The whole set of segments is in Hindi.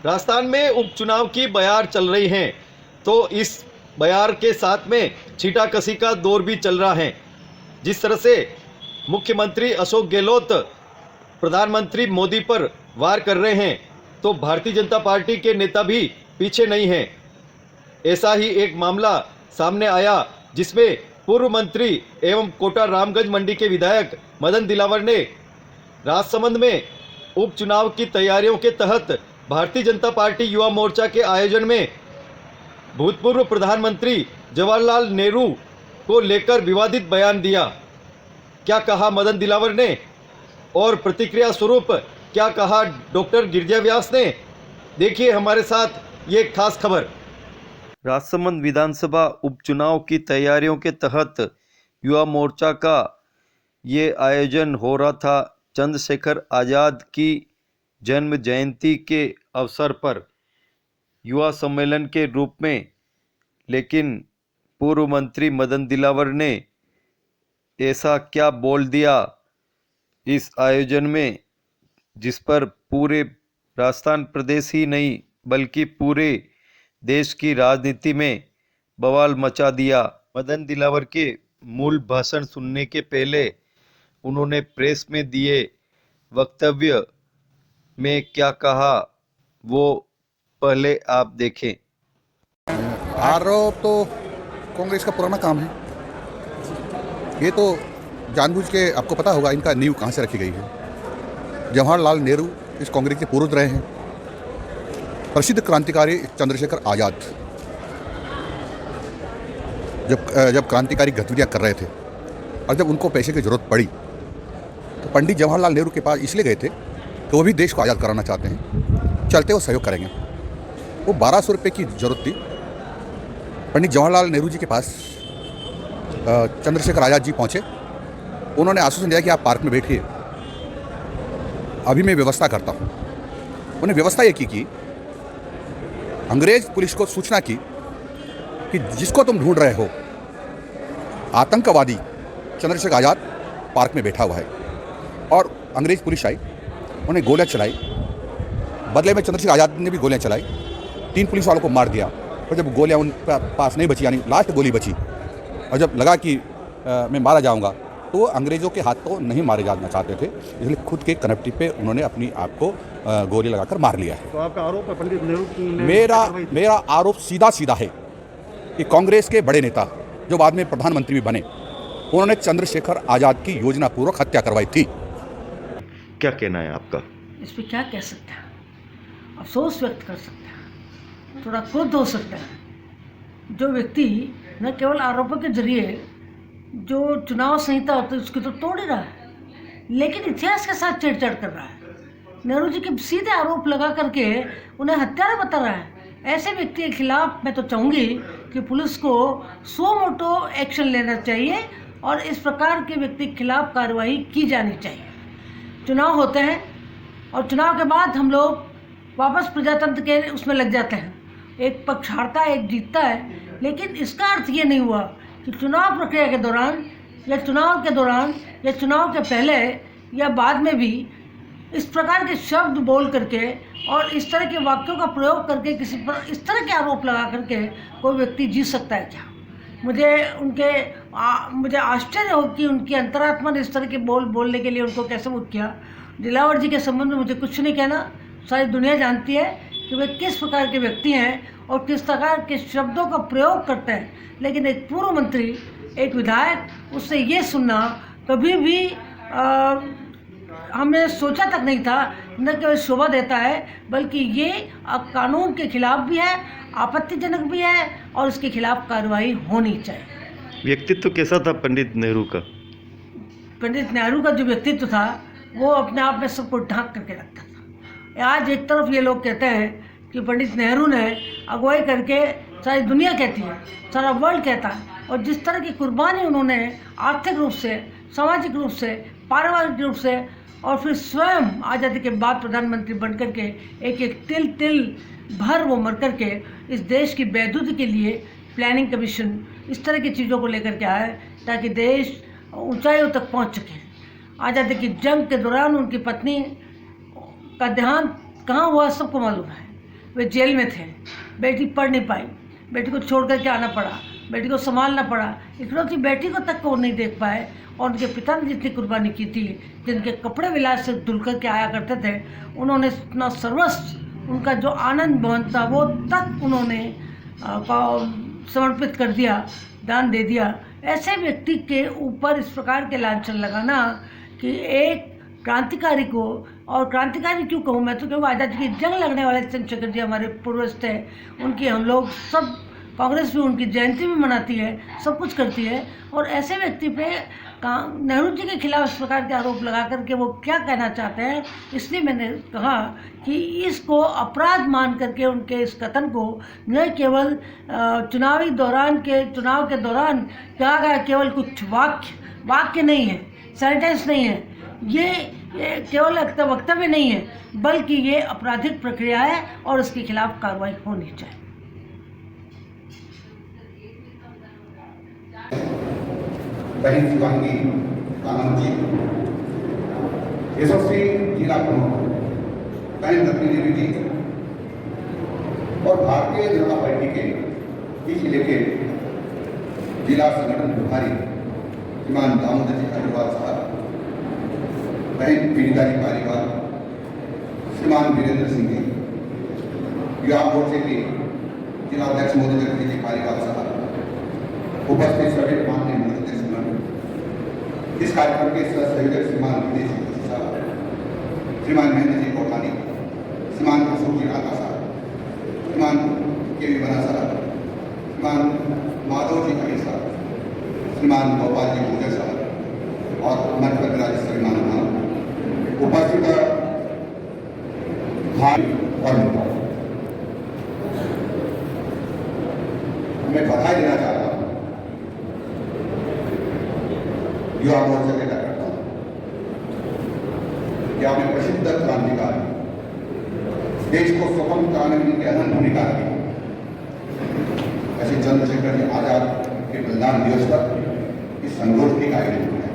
राजस्थान में उपचुनाव की बयार चल रही हैं, तो इस बयार के साथ में छींटाकशी का दौर भी चल रहा है। जिस तरह से मुख्यमंत्री अशोक गहलोत प्रधानमंत्री मोदी पर वार कर रहे हैं, तो भारतीय जनता पार्टी के नेता भी पीछे नहीं हैं। ऐसा ही एक मामला सामने आया जिसमें पूर्व मंत्री एवं कोटा रामगंज मंडी के विधायक मदन दिलावर ने राजसमंद में उपचुनाव की तैयारियों के तहत भारतीय जनता पार्टी युवा मोर्चा के आयोजन में भूतपूर्व प्रधानमंत्री जवाहरलाल नेहरू को लेकर विवादित बयान दिया। क्या कहा मदन दिलावर ने और प्रतिक्रिया स्वरूप क्या कहा डॉक्टर गिरिजा व्यास ने, देखिए हमारे साथ ये खास खबर। राजसमंद विधानसभा उपचुनाव की तैयारियों के तहत युवा मोर्चा का ये आयोजन हो रहा था चंद्रशेखर आज़ाद की जन्म जयंती के अवसर पर युवा सम्मेलन के रूप में, लेकिन पूर्व मंत्री मदन दिलावर ने ऐसा क्या बोल दिया इस आयोजन में, जिस पर पूरे राजस्थान प्रदेश ही नहीं बल्कि पूरे देश की राजनीति में बवाल मचा दिया। मदन दिलावर के मूल भाषण सुनने के पहले उन्होंने प्रेस में दिए वक्तव्य में क्या कहा, वो पहले आप देखें। आरोप तो कांग्रेस का पुराना काम है। ये तो जानबूझ के, आपको पता होगा इनका नींव कहाँ से रखी गई है। जवाहरलाल नेहरू इस कांग्रेस के पूर्वज रहे हैं। प्रसिद्ध क्रांतिकारी चंद्रशेखर आज़ाद जब क्रांतिकारी गतिविधियाँ कर रहे थे और जब उनको पैसे की ज़रूरत पड़ी तो पंडित जवाहरलाल नेहरू के पास इसलिए गए थे कि वो भी देश को आज़ाद कराना चाहते हैं, चलते वो सहयोग करेंगे। वो 1200 रुपये की ज़रूरत थी। पंडित जवाहरलाल नेहरू जी के पास चंद्रशेखर आज़ाद जी पहुँचे। उन्होंने आश्वासन दिया कि आप पार्क में बैठिए, अभी मैं व्यवस्था करता हूँ। उन्हें व्यवस्था ये की अंग्रेज पुलिस को सूचना की कि जिसको तुम ढूंढ रहे हो आतंकवादी चंद्रशेखर आज़ाद पार्क में बैठा हुआ है। और अंग्रेज पुलिस आई, उन्हें गोलियां चलाई। बदले में चंद्रशेखर आज़ाद ने भी गोलियां चलाई, 3 पुलिस वालों को मार दिया। और जब गोलियां उन पास नहीं बची, यानी लास्ट गोली बची, और जब लगा कि मैं मारा जाऊंगा, तो वो अंग्रेज़ों के हाथ तो नहीं मारे जाना चाहते थे, इसलिए खुद के कनेक्टी पे उन्होंने अपनी आप को गोली लगाकर मार लिया है। तो आपका आरोप है पंडित नेहरू मेरा आरोप सीधा है कि कांग्रेस के बड़े नेता जो बाद में प्रधानमंत्री भी बने, उन्होंने चंद्रशेखर आज़ाद की योजना पूर्वक हत्या करवाई थी। क्या कहना है आपका? इस पर क्या कह सकते हैं, अफसोस व्यक्त कर सकते हैं, थोड़ा क्रोध हो सकता है। जो व्यक्ति न केवल आरोपों के जरिए जो चुनाव संहिता होती है उसकी तो तोड़ ही रहा है, लेकिन इतिहास के साथ छेड़छाड़ कर रहा है। नेहरू जी के सीधे आरोप लगा करके उन्हें हत्यारा बता रहा है। ऐसे व्यक्ति के खिलाफ मैं तो चाहूँगी कि पुलिस को सो मोटो एक्शन लेना चाहिए और इस प्रकार के व्यक्ति के खिलाफ कार्रवाई की जानी चाहिए। चुनाव होते हैं और चुनाव के बाद हम लोग वापस प्रजातंत्र के उसमें लग जाते हैं, एक पक्ष हारता है एक जीतता है, लेकिन इसका अर्थ ये नहीं हुआ कि चुनाव प्रक्रिया के दौरान या चुनाव के दौरान या चुनाव के पहले या बाद में भी इस प्रकार के शब्द बोल करके और इस तरह के वाक्यों का प्रयोग करके किसी पर इस तरह के आरोप लगा करके कोई व्यक्ति जीत सकता है क्या? मुझे आश्चर्य हो कि उनकी अंतरात्मा ने इस तरह के बोलने के लिए उनको कैसे मुक्त किया। दिलावर जी के संबंध में मुझे कुछ नहीं कहना, सारी दुनिया जानती है कि वे किस प्रकार के व्यक्ति हैं और किस प्रकार के शब्दों का प्रयोग करते हैं। लेकिन एक पूर्व मंत्री, एक विधायक, उससे ये सुनना कभी भी हमने सोचा तक नहीं था। न केवल शोभा देता है बल्कि ये कानून के खिलाफ भी है, आपत्तिजनक भी है और इसके खिलाफ कार्रवाई होनी चाहिए। व्यक्तित्व कैसा था पंडित नेहरू का? पंडित नेहरू का जो व्यक्तित्व था वो अपने आप में सबको ढांक करके रखता था। आज एक तरफ ये लोग कहते हैं कि पंडित नेहरू ने अगुवाई करके, सारी दुनिया कहती है, सारा वर्ल्ड कहता है, और जिस तरह की कुर्बानी उन्होंने आर्थिक रूप से, सामाजिक रूप से, पारिवारिक रूप से और फिर स्वयं आज़ादी के बाद प्रधानमंत्री बन करके एक एक तिल भर वो मर करके इस देश की बैदूदी के लिए प्लानिंग कमीशन इस तरह की चीज़ों को लेकर के आए ताकि देश ऊंचाइयों तक पहुंच सके। आज़ादी की जंग के दौरान उनकी पत्नी का देहांत कहाँ हुआ सबको मालूम है। वे जेल में थे, बेटी पढ़ नहीं पाई, बेटी को छोड़ करके आना पड़ा, बेटी को संभालना पड़ा, इकलौती बेटी को तक को नहीं देख पाए। और उनके पिता ने जितनी कुर्बानी की थी, जिनके कपड़े विलास से धुल करके आया करते थे, उन्होंने अपना सर्वस्व, उनका जो आनंद भवन था वो तक उन्होंने समर्पित कर दिया, दान दे दिया। ऐसे व्यक्ति के ऊपर इस प्रकार के लांछन लगाना कि एक क्रांतिकारी को, और क्रांतिकारी क्यों कहूँ मैं, तो क्योंकि आज़ादी की जंग लड़ने वाले चंद्रशेखर जी हमारे पूर्वज थे, उनकी हम लोग सब, कांग्रेस भी उनकी जयंती भी मनाती है, सब कुछ करती है। और ऐसे व्यक्ति पे नेहरू जी के खिलाफ इस प्रकार के आरोप लगा करके वो क्या कहना चाहते हैं, इसलिए मैंने कहा कि इसको अपराध मान करके उनके इस कथन को न केवल चुनाव के दौरान कहा गया, केवल कुछ वाक्य नहीं है, सेंटेंस नहीं है, ये केवल वक्तव्य नहीं है, बल्कि ये आपराधिक प्रक्रिया है और इसके खिलाफ कार्रवाई होनी चाहिए। बहन शिवांगी आनंद जी, यशस्वी जिला प्रमुख बहन रत्नी देवी जी और भारतीय जनता पार्टी के इस जिले के जिला संगठन प्रभारी श्रीमान दामोदर जी अग्रवाल साहब, बहन पीड़िता जी पालीवाल, श्रीमान वीरेंद्र सिंह जी, युवा मोर्चे के जिला अध्यक्ष मोदी जी पालीवाल साहब, उपस्थित सभी माननीय मंत्री श्रीमान, इस कार्यक्रम के सहयोजक श्रीमान विदेश साहब, श्रीमान महेंद्र जी कोठानी, श्रीमान अशोक जी राणा साहब, श्रीमान के वी बना साहब, श्रीमान माधव जी खड़ी साहब, श्रीमान गोपाल जी पूजा साहब और मंच पर विराजित श्रीमान उपस्थित भाई और नेता, मैं बधाई देना चाहता हूँ युवा मोर्चा के कार्यकर्ता कि आपने प्रसिद्ध क्रांतिकारी, देश को स्वतंत्र कराने में उनकी अहम भूमिका रही। ऐसे चंद्रशेखर जी आजाद के बलिदान दिवस पर इस संगोष्ठी का आयोजन किया।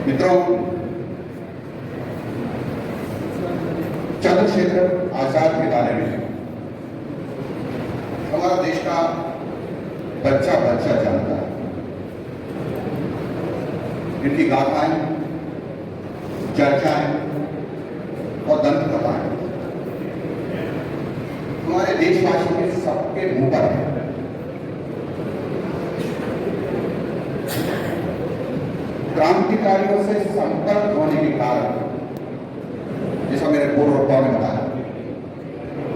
मित्रों, चंद्रशेखर आजाद के बारे में हमारा देश का बच्चा बच्चा जानता है। इनकी गाथाएं, चर्चाएं और दंत कथाएं हमारे देशवासियों के सबके मुंह पर है। क्रांतिकारियों से संपर्क होने के कारण, जैसा मेरे पूर्व वक्ता ने बताया,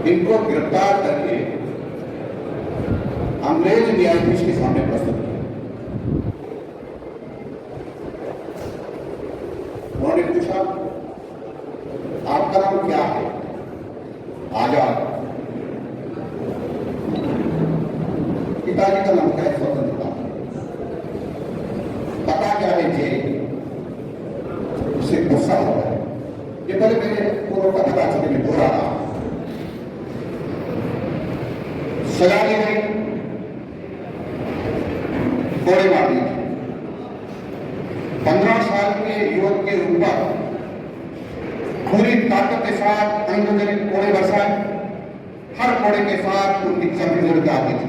इनको गिरफ्तार करके अंग्रेज न्यायाधीश के सामने प्रस्तुत किया। उन्होंने पूछा, आपका नाम क्या है? आजाद। पिताजी का नाम क्या है? स्वतंत्रता। पता क्या है? जेल। उससे गुस्सा हो रहा है। ये पहले मेरे पूर्व का पता चले में बोला रहा, सजा दी गई, गोली मार दी। 15 साल के युवक के ऊपर पूरी ताकत के साथ अंग्रेजों ने कोड़े बरसाए। हर कोड़े के साथ उनकी चमड़ी जोड़ के आती थी।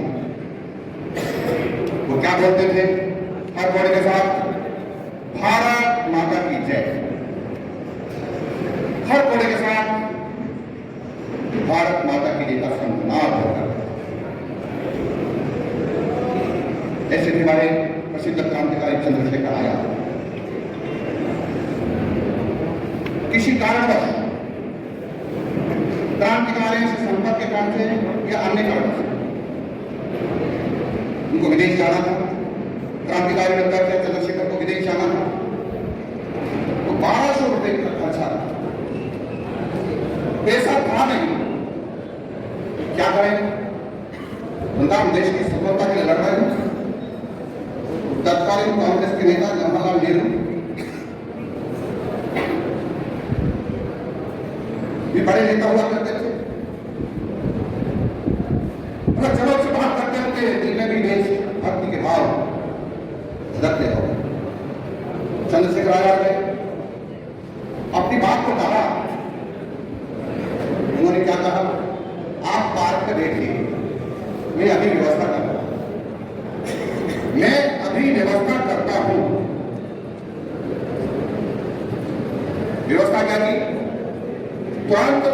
वो क्या बोलते थे हर कोड़े के साथ? भारत माता की जय। हर कोड़े के साथ भारत माता की जय का संनाद होता। ऐसे हमारे प्रसिद्ध क्रांतिकारी चंद्रशेखर आजाद किसी कारणवश क्रांतिकारियों से संपर्क के कारण से या अन्य कारण से उनको विदेश जाना था। क्रांतिकारी अध्यक्ष चंद्रशेखर को विदेश जाना था, तो 1200 रुपए का खर्चा था। पैसा था नहीं, क्या करें? उनका हम देश की स्वतंत्रता के लिए लड़ रहे हैं। तत्कालीन कांग्रेस के नेता जवाहरलाल नेहरू भी बड़े नेता हुआ करते थे। अगर जरूरत से बात करते थे, दिल में भी देश भक्ति के भाव रखते हो। चंद्रशेखर आजाद ने अपनी बात को कहा उन्होंने क्या की, तुरंत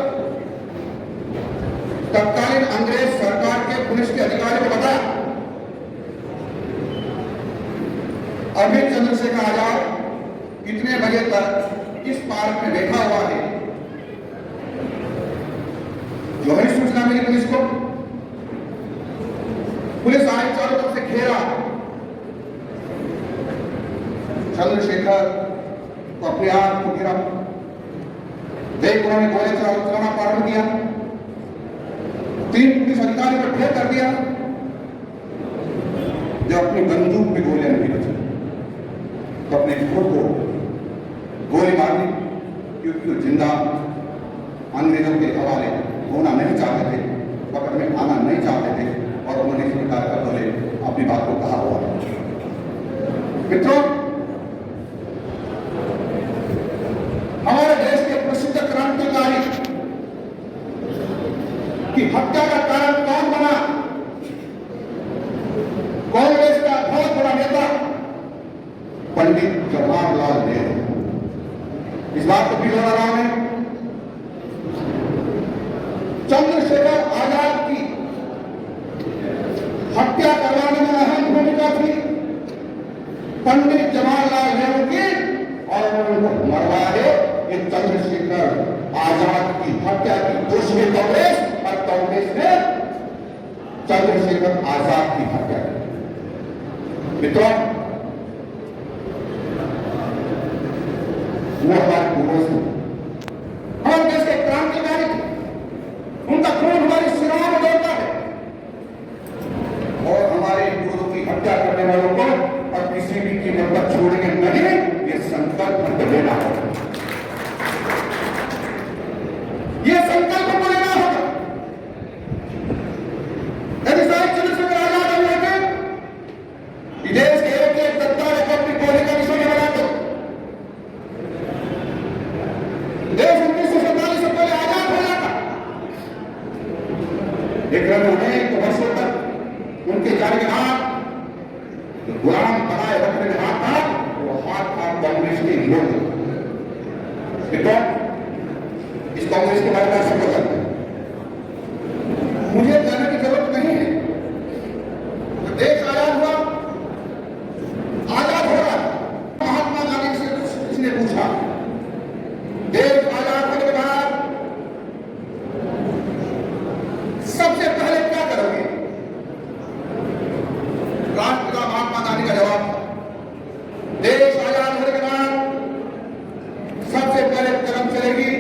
तत्कालीन अंग्रेज सरकार के पुलिस के अधिकारी को बताया अमित चंद्रशेखर आजाद इतने बजे तक इस पार्क में बैठा हुआ है। जो है सूचना मिली पुलिस को, पुलिस आई, चारों तरफ से घेरा, चंद्रशेखर तो अपने आप को गिरा, देख उन्होंने गोले चलाना प्रारंभ किया, 3 पुलिस अधिकारी को ढेर कर दिया। जब अपनी बंदूक में गोलियां नहीं बची तो अपने खुद को गोली मारनी, क्योंकि वो जिंदा अंग्रेजों के हवाले होना नहीं चाहते थे, पकड़ में आना नहीं चाहते थे, और उन्होंने इस प्रकार का बोले अपनी बात को कहा हुआ। मित्रों, हमारे देश के प्रसिद्ध क्रांतिकारी की हत्या का कारण कौन बना? कांग्रेस का बहुत बड़ा नेता पंडित जवाहरलाल नेहरू। इस बात को भी दोहरा रहा हूं, चंद्रशेखर आजाद की हत्या करवाने में अहम भूमिका थी पंडित जवाहरलाल नेहरू की, और उनको मरवाए ये चंद्रशेखर आजाद की हत्या की दोषी कांग्रेस, और कांग्रेस ने चंद्रशेखर आजाद की हत्या की। मित्रों, वो हमारे पूर्वज थे, हमारे देश के क्रांतिकारी थे, उनका खून हमारी सिराओं में दौड़ता है, और हमारे पूर्वजों की हत्या करने वालों को और किसी भी कीमत पर छोड़ेंगे नहीं, ये संकल्प हमें लेना होगा, ये संकल्प को लेना होगा। यदि साहब चंद्रशेखर आजाद हम होते, देश के एक गद्दार को अपनी गोली का विषय बना दो। देश 1947 से पहले आजाद हो जाता, लेकिन उन्हें वर्षों तक उनके जाने के बाद गुलाम बनाए रखने के हाथ था, वो हाथ था कांग्रेस के विरोध। इस कांग्रेस के बारे में सब पता है, मुझे कहने की जरूरत नहीं है। तो देश आजाद हुआ, आजाद हो रहा, महात्मा गांधी से किसने पूछा, देश आजाद होने के बाद सबसे पहले क्या करोगे? राष्ट्रपिता महात्मा गांधी का जवाब था, देश आजाद होने के बाद सबसे पहले कदम चलेगी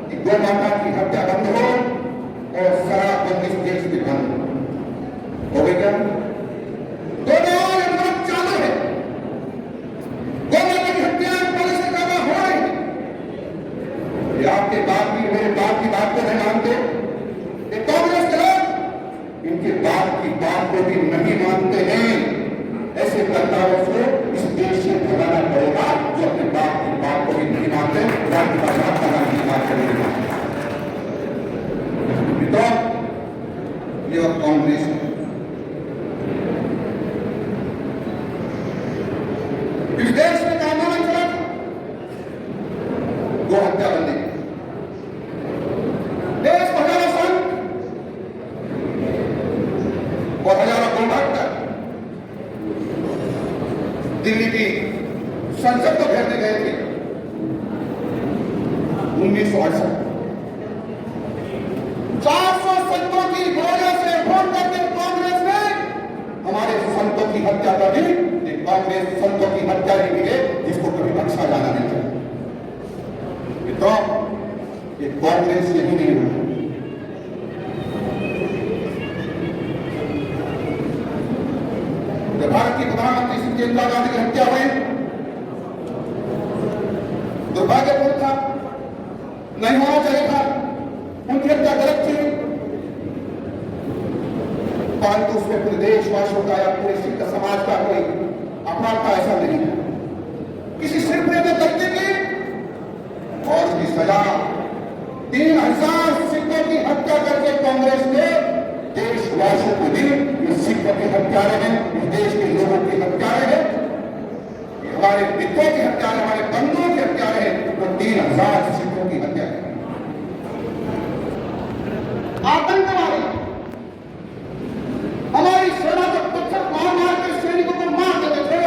कि गौ माता की हत्या बंद हो और शराब इस देश में बंद हो गई। क्या दोनों अनुरोध चालू है, गौ माता की हत्या पहले से ज्यादा हो रही है। ये आपके बाप की, मेरे बाप की बात को नहीं मानते, ये कांग्रेस के लोग इनके बाप की बात को भी नहीं मानते हैं। ऐसे गद्दारों को इस देश से भगाना पड़ेगा जो अपने बाप की बात को भी नहीं मानते, बात करेगा। मित्रों, ये वह कांग्रेस है, इस देश में आंदोलन चला था, गौ हत्या बंदी, देश को हजारों संत और हजारों गोभक्त दिल्ली की संसद को घेरने गए थे 1968। 400 संतों की गोलियों से फोन करके कांग्रेस ने हमारे संतों की हत्या कर दी। कांग्रेस संतों की हत्या नहीं मिले जिसको कभी बख्शा जाना नहीं चाहिए। तो ये कांग्रेस यही नहीं हुई, जब भारत की प्रधानमंत्री श्री इंदिरा गांधी की हत्या हुई, दुर्भाग्यपूर्ण था, नहीं होना चाहिए था, उनकी हत्या गलत थी, परंतु उसमें पूरे देशवासियों का या पूरे सिख समाज का कोई अपराध था ऐसा नहीं है। किसी सिर्फ ने गलती की और उसकी सजा 3000 सिखों की हत्या करके कांग्रेस ने देशवासियों को दी। ये सिखों के हत्यारे हैं, इस देश के लोगों के हत्यारे हैं, हमारे मित्रों के हत्यारे, हमारे बंधुओं के हत्यारे हैं, तो 3000 10,000 सिखों की हत्या की। आतंकवादी हमारी सेना को पत्थर मार मार के सैनिकों को मार देते थे,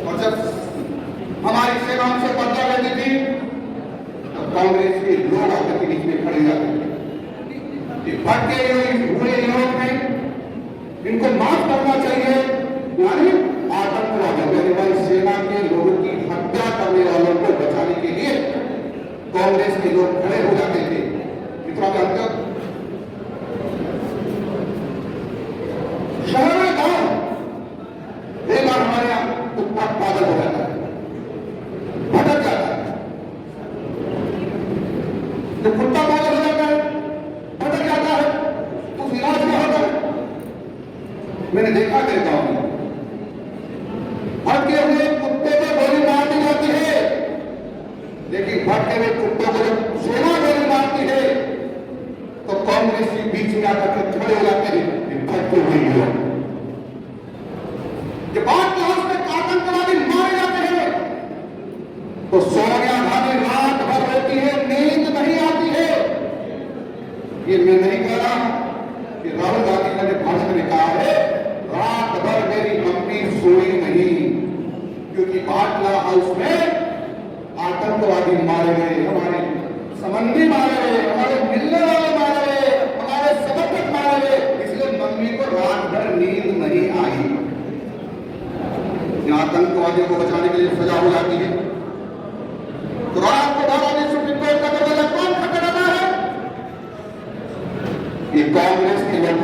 और जब हमारी सेना उनसे बदला लेती थी तो कांग्रेस के लोग आकर के बीच में खड़े जाते थे। भटके हुए युवक में इनको माफ करना चाहिए, यानी आतंकवादी सेना के लोगों की हत्या करने वालों को बचाने के लिए कांग्रेस के लोग खड़े हो जाते थे। इतना जानते हो, शहर में गांव एक बार हमारे यहां कुत्ता पागल हो जाता है, भटक जाता है। जब कुत्ता पागल हो जाता है, भटक जाता है, तो इलाज क्या होता है? मैंने देखा मेरे गांव में भटके हुए कुत्ते को गोली मार दी जाती है, लेकिन भटके हुए कुत्तों को जब सेना गोली मारती है तो कांग्रेस के बीच में आकर के खड़े हो जाते हैं भटके हुए युवक। जब बात क्लास में आतंकवादी मारे जाते हैं तो सोनिया गांधी रात भर रोती है, नींद नहीं आती है। ये मैं नहीं कह रहा कि राहुल गांधी ने भाषण में कहा है रात भर मेरी मम्मी सोई नहीं, क्योंकि बाटला हाउस में आतंकवादी मारे गए, हमारे संबंधी मारे गए, हमारे मिलने वाले मारे गए, हमारे समर्थक मारे गए, इसलिए मम्मी को रात भर नींद नहीं आई। आतंकवादियों को बचाने के लिए सजा हो जाती है तो रात को 12 बजे सुप्रीम कोर्ट का दरवाजा कौन खटखटाता है? ये कांग्रेस के लोग